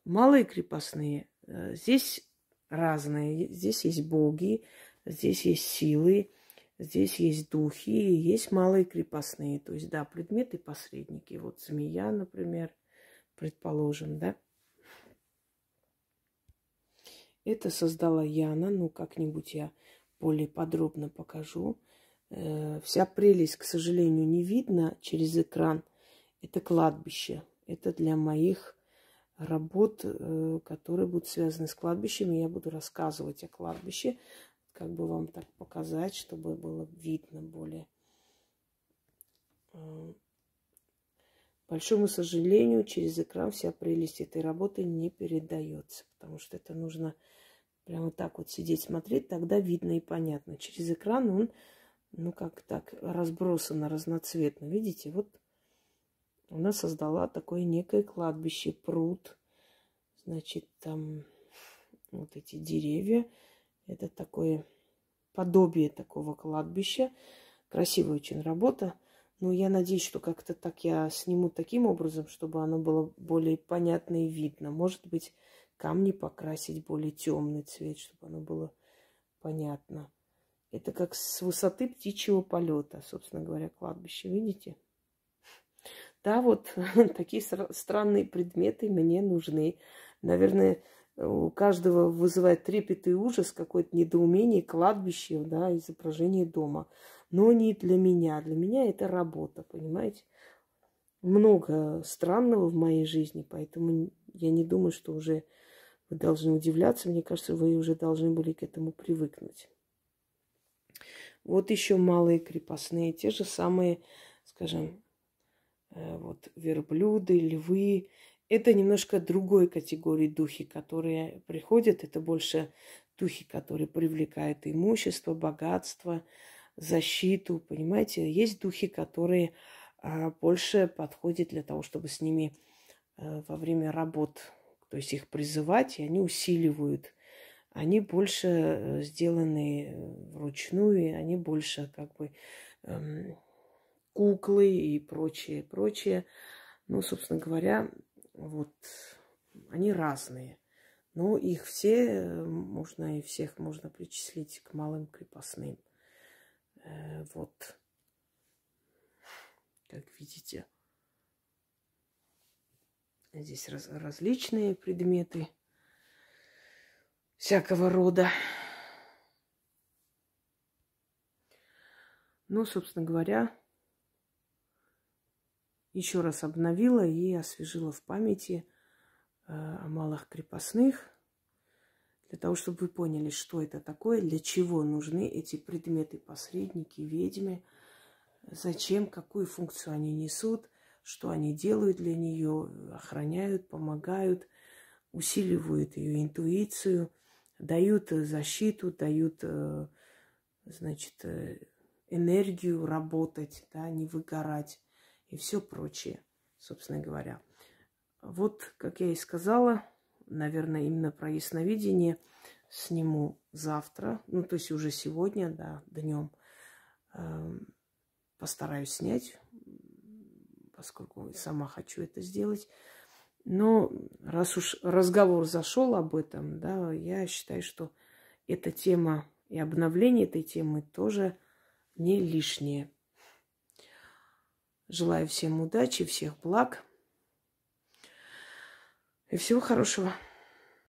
Малые крепостные. Здесь разные. Здесь есть боги, здесь есть силы, здесь есть духи, и есть малые крепостные. То есть, да, предметы-посредники. Вот змея, например, предположим, да. Это создала Яна. Ну, как-нибудь я более подробно покажу. Вся прелесть, к сожалению, не видно через экран. Это кладбище. Это для моих работ, которые будут связаны с кладбищем. Я буду рассказывать о кладбище. Как бы вам так показать, чтобы было видно более. Большому сожалению, через экран вся прелесть этой работы не передается. Потому что это нужно прямо так вот сидеть, смотреть. Тогда видно и понятно. Через экран он, ну как так, разбросано, разноцветно. Видите, вот она создала такое некое кладбище, пруд. Значит, там вот эти деревья. Это такое подобие такого кладбища. Красивая очень работа. Но я надеюсь, что как-то так я сниму таким образом, чтобы оно было более понятно и видно. Может быть, камни покрасить более темный цвет, чтобы оно было понятно. Это как с высоты птичьего полета, собственно говоря, кладбище. Видите? Да, вот такие странные предметы мне нужны. Наверное, у каждого вызывает трепет и ужас, какое-то недоумение, кладбище, да, изображение дома. Но не для меня. Для меня это работа, понимаете? Много странного в моей жизни, поэтому я не думаю, что уже вы должны удивляться. Мне кажется, вы уже должны были к этому привыкнуть. Вот еще малые крепостные, те же самые, скажем, вот верблюды, львы. Это немножко другой категории духи, которые приходят. Это больше духи, которые привлекают имущество, богатство, защиту. Понимаете, есть духи, которые больше подходят для того, чтобы с ними во время работ, то есть их призывать, и они усиливают. Они больше сделаны вручную, и они больше как бы куклы и прочее, прочее. Ну, собственно говоря, вот они разные. Но их все можно, и всех можно причислить к малым крепостным. Вот. Как видите, здесь различные предметы всякого рода. Ну, собственно говоря, еще раз обновила и освежила в памяти о малых крепостных, для того, чтобы вы поняли, что это такое, для чего нужны эти предметы-посредники, ведьмы, зачем, какую функцию они несут, что они делают для нее, охраняют, помогают, усиливают ее интуицию, дают защиту, дают, значит, энергию работать, да, не выгорать и все прочее, собственно говоря. Вот, как я и сказала, наверное, именно про ясновидение сниму завтра, ну, то есть уже сегодня, да, днем. Постараюсь снять, поскольку сама хочу это сделать. Но раз уж разговор зашел об этом, да, я считаю, что эта тема и обновление этой темы тоже не лишнее. Желаю всем удачи, всех благ и всего хорошего.